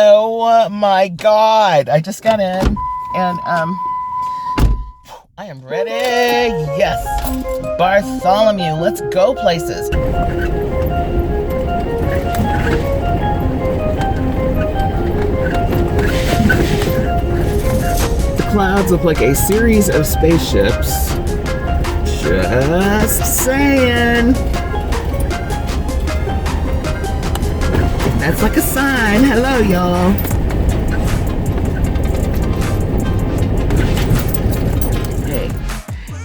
Oh my God. I just got in and I am ready. Yes. Bartholomew, let's go places. The clouds look like a series of spaceships. Just saying. That's like a sign. Hello, y'all. Hey,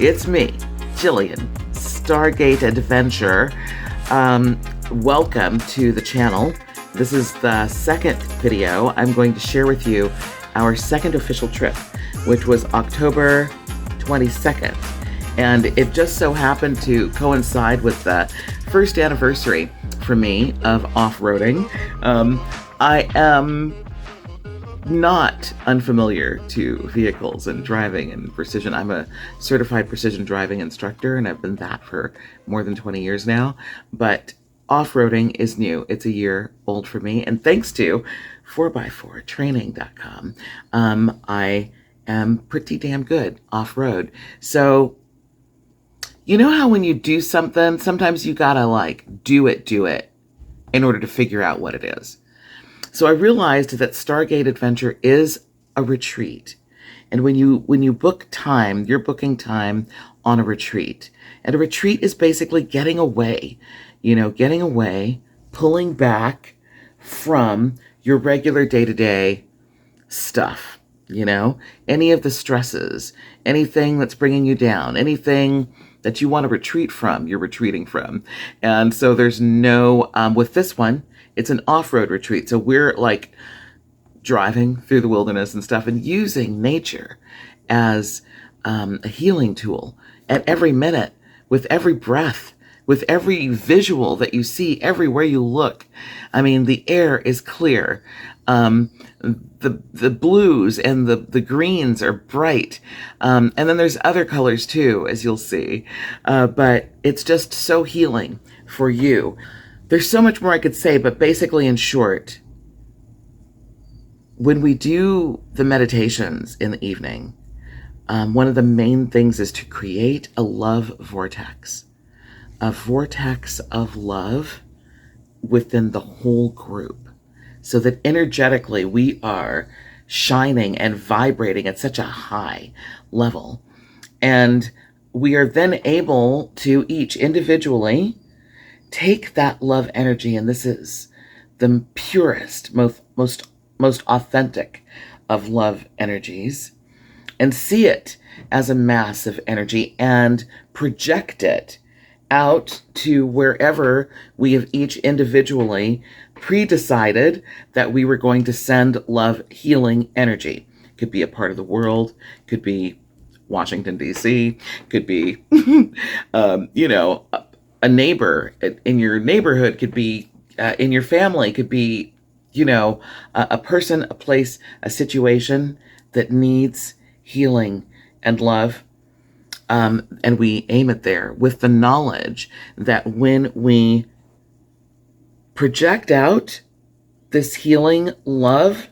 it's me, Gillian, Stargate Adventure. Welcome to the channel. This is the second video. I'm going to share with you our second official trip, which was October 22nd. And it just so happened to coincide with the first anniversary for me of off-roading. I am not unfamiliar to vehicles and driving and precision. I'm a certified precision driving instructor, and I've been that for more than 20 years now. But off-roading is new. It's a year old for me. And thanks to 4x4training.com, I am pretty damn good off-road. So you know how when you do something, sometimes you gotta like do it in order to figure out what it is. So I realized that Stargate Adventure is a retreat. And when you book time, you're booking time on a retreat. And a retreat is basically getting away, pulling back from your regular day-to-day stuff, any of the stresses, anything that's bringing you down, anything that you want to retreat from, you're retreating from. And so there's no, with this one, it's an off-road retreat. So we're like driving through the wilderness and stuff and using nature as a healing tool at every minute, with every breath, with every visual that you see, everywhere you look. I mean, the air is clear. The blues and the greens are bright. And then there's other colors too, as you'll see. But it's just so healing for you. There's so much more I could say, but basically in short, when we do the meditations in the evening, one of the main things is to create a love vortex. A vortex of love within the whole group, so that energetically we are shining and vibrating at such a high level. And we are then able to each individually take that love energy, and this is the purest, most authentic of love energies, and see it as a mass of energy and project it out to wherever we have each individually pre-decided that we were going to send love healing energy. Could be a part of the world, could be Washington, D.C., could be, a neighbor in your neighborhood, could be in your family, could be, a person, a place, a situation that needs healing and love. And we aim it there with the knowledge that when we project out this healing love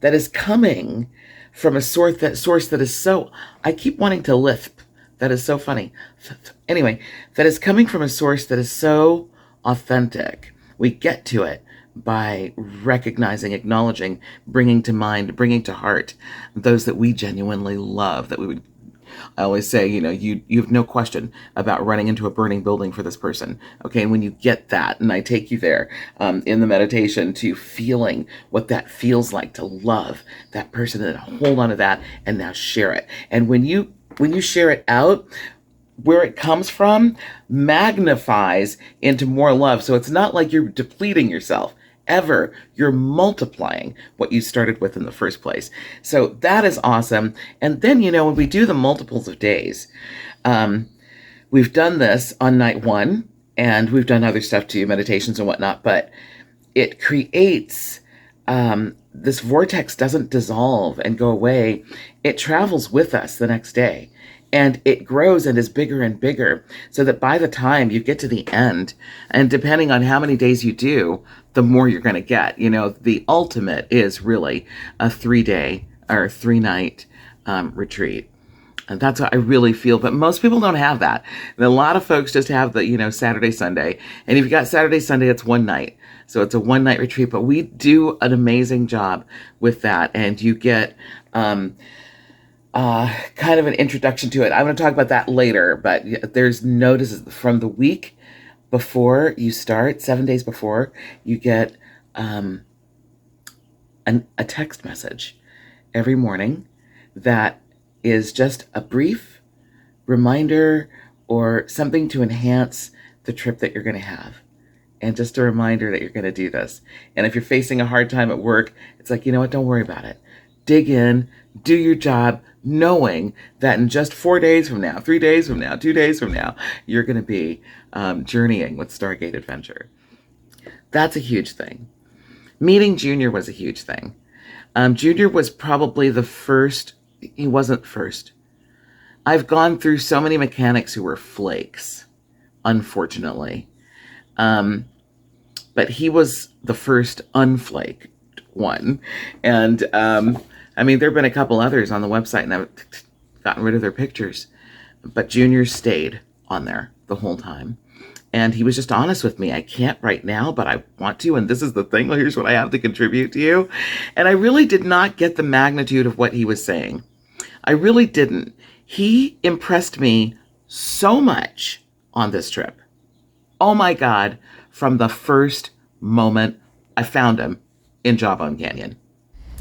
that is coming from a source that is so, I keep wanting to lisp. That is so funny. Anyway, that is coming from a source that is so authentic. We get to it by recognizing, acknowledging, bringing to mind, bringing to heart those that we genuinely love, that we would, I always say, you have no question about running into a burning building for this person. Okay, and when you get that, and I take you there in the meditation to feeling what that feels like to love that person and hold on to that and now share it. And when you share it out, where it comes from magnifies into more love. So it's not like you're depleting yourself. Ever. You're multiplying what you started with in the first place. So that is awesome. And then, when we do the multiples of days, we've done this on night one, and we've done other stuff too, meditations and whatnot, but it creates, this vortex doesn't dissolve and go away. It travels with us the next day. And it grows and is bigger and bigger, so that by the time you get to the end, and depending on how many days you do, the more you're going to get. The ultimate is really a 3-day or 3-night retreat. And that's what I really feel. But most people don't have that. And a lot of folks just have the, Saturday, Sunday. And if you got Saturday, Sunday, it's one night. So it's a 1-night retreat. But we do an amazing job with that. And you get kind of an introduction to it. I'm going to talk about that later. But there's notices from the week before you start, 7 days before, you get a text message every morning that is just a brief reminder or something to enhance the trip that you're going to have. And just a reminder that you're going to do this. And if you're facing a hard time at work, it's like, you know what, don't worry about it. Dig in, do your job, knowing that in just 4 days from now, 3 days from now, 2 days from now, you're going to be journeying with Stargate Adventure. That's a huge thing. Meeting Junior was a huge thing. Junior was probably the first. He wasn't first. I've gone through so many mechanics who were flakes, unfortunately. But he was the first unflaked one. And, there have been a couple others on the website, and I've gotten rid of their pictures. But Junior stayed on there the whole time. And he was just honest with me. I can't right now, but I want to. And this is the thing. Here's what I have to contribute to you. And I really did not get the magnitude of what he was saying. I really didn't. He impressed me so much on this trip. Oh my God, from the first moment I found him in Jawbone Canyon.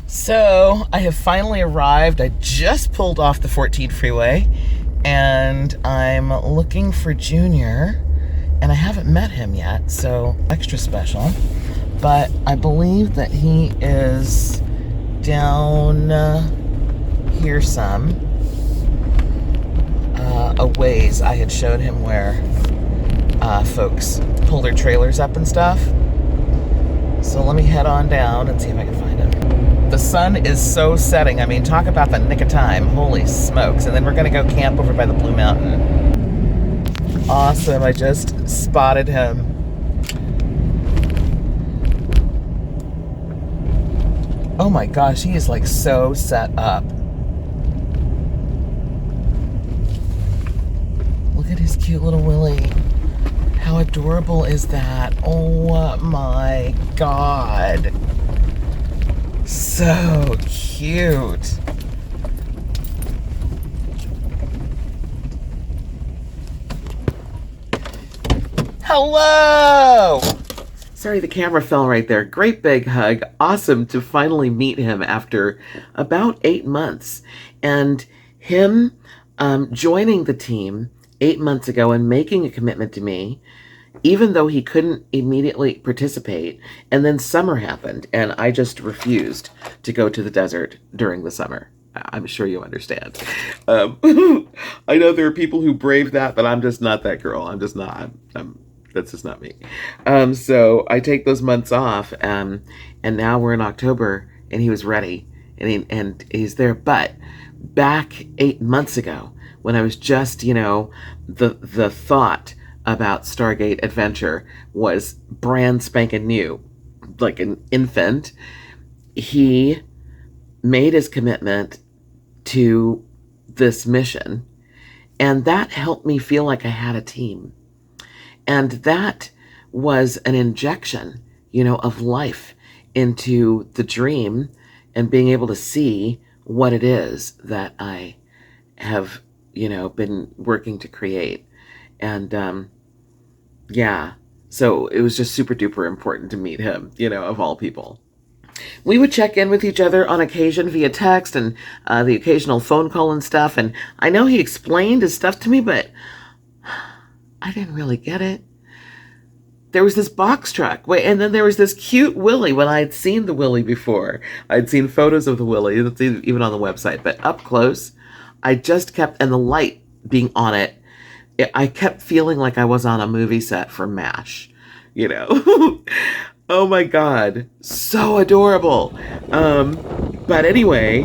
So I have finally arrived. I just pulled off the 14 freeway and I'm looking for Junior, and I haven't met him yet, so extra special. But I believe that he is down here some a ways. I had showed him where folks pull their trailers up and stuff. So let me head on down and see if I can find him. The sun is so setting. Talk about the nick of time. Holy smokes. And then we're going to go camp over by the Blue Mountain. Awesome. I just spotted him. Oh my gosh, he is like so set up. Look at his cute little Willy. How adorable is that? Oh my God. So cute. Hello! Sorry, the camera fell right there. Great big hug. Awesome to finally meet him after about 8 months. And him joining the team 8 months ago and making a commitment to me, even though he couldn't immediately participate. And then summer happened, and I just refused to go to the desert during the summer. I'm sure you understand. I know there are people who brave that, but I'm just not that girl. I'm just not. That's just not me. So I take those months off, and now we're in October, and he was ready, and he's there. But back 8 months ago, when I was just, the thought about Stargate Adventure was brand spanking new, like an infant, he made his commitment to this mission, and that helped me feel like I had a team. And that was an injection, of life into the dream and being able to see what it is that I have, been working to create. And, so it was just super duper important to meet him, of all people. We would check in with each other on occasion via text and the occasional phone call and stuff. And I know he explained his stuff to me, but I didn't really get it. There was this box truck. And then there was this cute Willy when I had seen the Willy before. I'd seen photos of the Willy, that's even on the website. But up close, I just kept, and the light being on it, I kept feeling like I was on a movie set for MASH, Oh my God, so adorable. But anyway,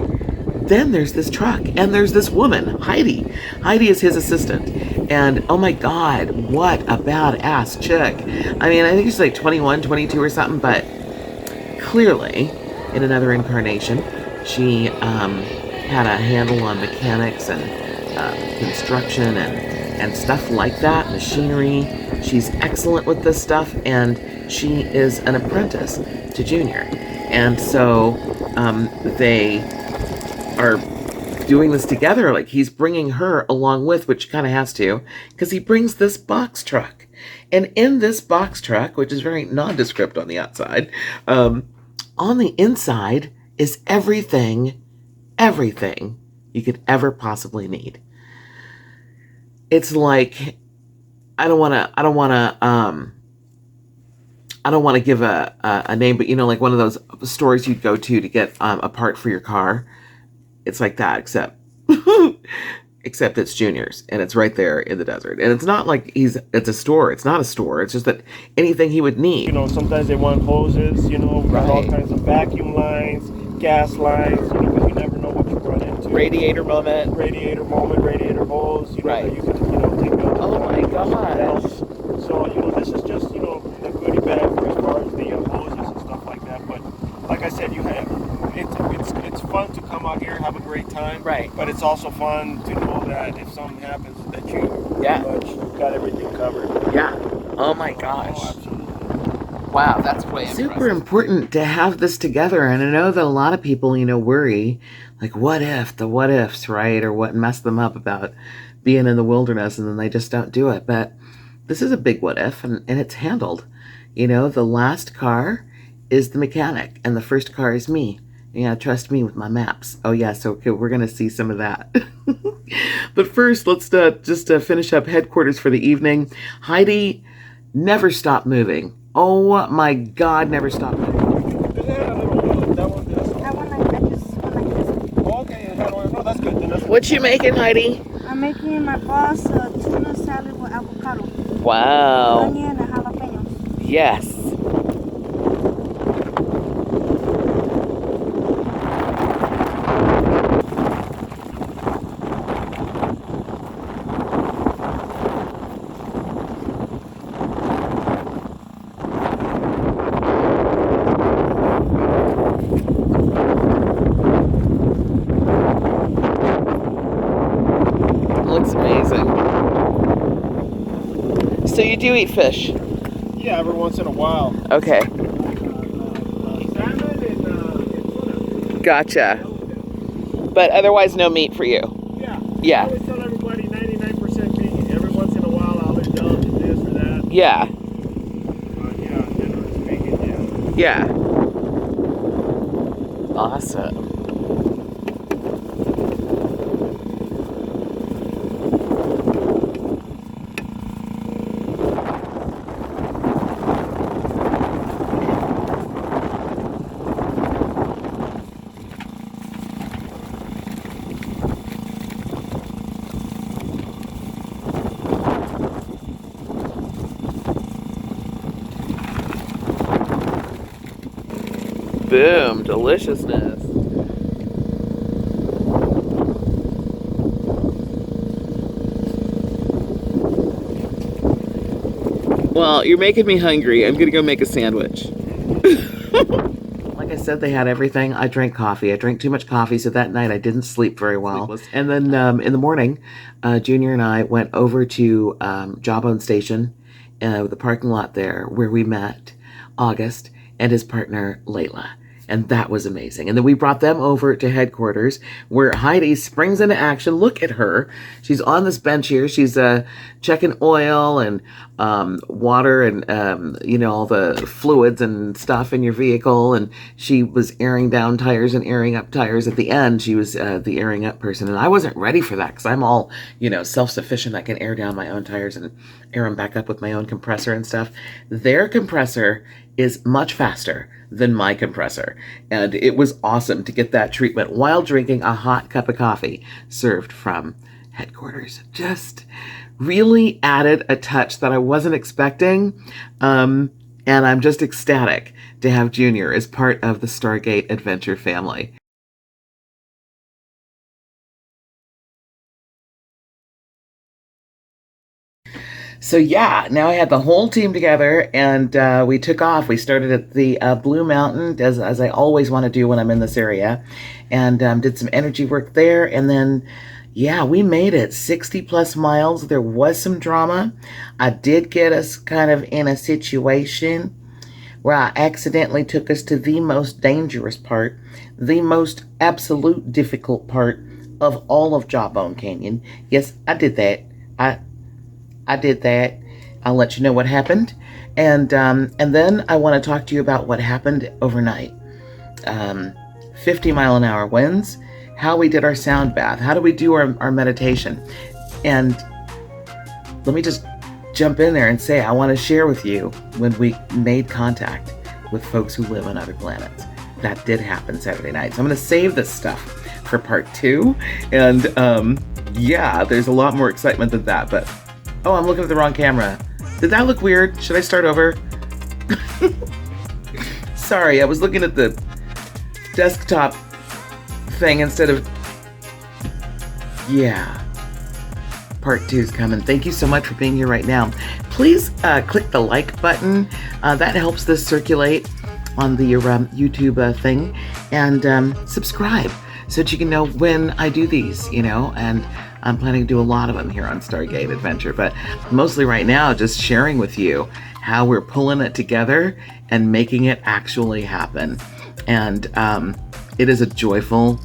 then there's this truck, and there's this woman, Heidi. Heidi is his assistant. And oh my God, what a badass chick. I mean, I think she's like 21, 22 or something, but clearly, in another incarnation, she had a handle on mechanics and construction and stuff like that, machinery. She's excellent with this stuff, and she is an apprentice to Junior. And so they are doing this together. Like, he's bringing her along with, which kind of has to, because he brings this box truck. And in this box truck, which is very nondescript on the outside, on the inside is everything you could ever possibly need. It's like, I don't want to give a name, but like one of those stores you'd go to get a part for your car. It's like that, except it's Junior's, and it's right there in the desert. And it's not like it's a store. It's not a store. It's just that anything he would need. Sometimes they want hoses, right. All kinds of vacuum lines, gas lines, because you never know what you run into. Radiator moment, radiator hose, right. That you can, take out. Oh my gosh. So, this is just, the goodie bag for as far as the hoses and stuff like that. But like I said, it's fun to come out here, have a great time. Right. But it's also fun to know that if something happens, that you pretty much got everything covered. Yeah. Oh my gosh. Oh, absolutely. Wow, that's way super important to have this together. And I know that a lot of people, worry, like, what ifs, right? Or what messed them up about being in the wilderness, and then they just don't do it. But this is a big what if, and it's handled. The last car is the mechanic, and the first car is me. Trust me with my maps. Oh yes, okay, we're gonna see some of that. But first, let's just finish up headquarters for the evening. Heidi never stopped moving. Oh my God, never stopped moving. What you making, Heidi? I'm making my boss a tuna salad with avocado. Wow. Onion and jalapenos. Yes. Looks amazing. So you do eat fish? Yeah, every once in a while. Okay. Salmon and tuna. Gotcha. But otherwise no meat for you? Yeah. Yeah. I always tell everybody 99% meat. Every once in a while I'll indulge in this or that. Yeah. Yeah, generally speaking, yeah. Yeah. Awesome. Boom, deliciousness. Well, you're making me hungry. I'm gonna go make a sandwich. Like I said, they had everything. I drank coffee. I drank too much coffee, so that night I didn't sleep very well. And then in the morning, Junior and I went over to Jawbone Station, the parking lot there, where we met August and his partner, Layla. And that was amazing. And then we brought them over to headquarters, where Heidi springs into action. Look at her. She's on this bench here. She's checking oil and water and, all the fluids and stuff in your vehicle. And she was airing down tires and airing up tires. At the end, she was the airing up person. And I wasn't ready for that because I'm all, self-sufficient. I can air down my own tires and air them back up with my own compressor and stuff. Their compressor is much faster than my compressor. And it was awesome to get that treatment while drinking a hot cup of coffee served from headquarters. Just really added a touch that I wasn't expecting. And I'm just ecstatic to have Junior as part of the Stargate Adventure family. So yeah, now I had the whole team together, and we took off. We started at the Blue Mountain, as I always want to do when I'm in this area, and did some energy work there. And then, yeah, we made it 60 plus miles. There was some drama. I did get us kind of in a situation where I accidentally took us to the most dangerous part, the most absolute difficult part of all of Jawbone Canyon. Yes, I did that. I I did that. I'll let you know what happened, and then I want to talk to you about what happened overnight. Um, 50 mile an hour winds, how we did our sound bath, how do we do our meditation, and let me just jump in there and say I want to share with you when we made contact with folks who live on other planets. That did happen Saturday night. So I'm going to save this stuff for part 2, and yeah, there's a lot more excitement than that. But oh, I'm looking at the wrong camera. Did that look weird? Should I start over? Sorry, I was looking at the desktop thing instead of... Yeah. Part 2 is coming. Thank you so much for being here right now. Please click the like button. That helps this circulate on the YouTube thing. And subscribe so that you can know when I do these, you know, and I'm planning to do a lot of them here on Stargate Adventure, but mostly right now just sharing with you how we're pulling it together and making it actually happen. And it is a joyful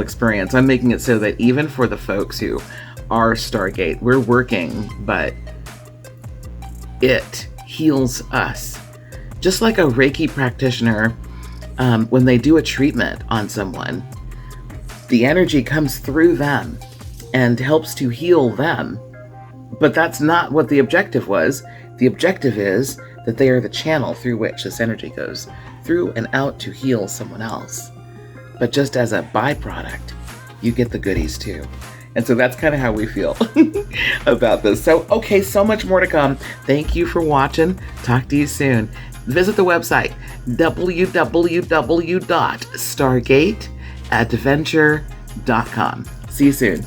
experience. I'm making it so that even for the folks who are Stargate, we're working, but it heals us. Just like a Reiki practitioner, when they do a treatment on someone, the energy comes through them and helps to heal them. But that's not what the objective was. The objective is that they are the channel through which this energy goes through and out to heal someone else. But just as a byproduct, you get the goodies too. And so that's kind of how we feel about this. So, okay, so much more to come. Thank you for watching. Talk to you soon. Visit the website, www.stargateadventure.com. See you soon.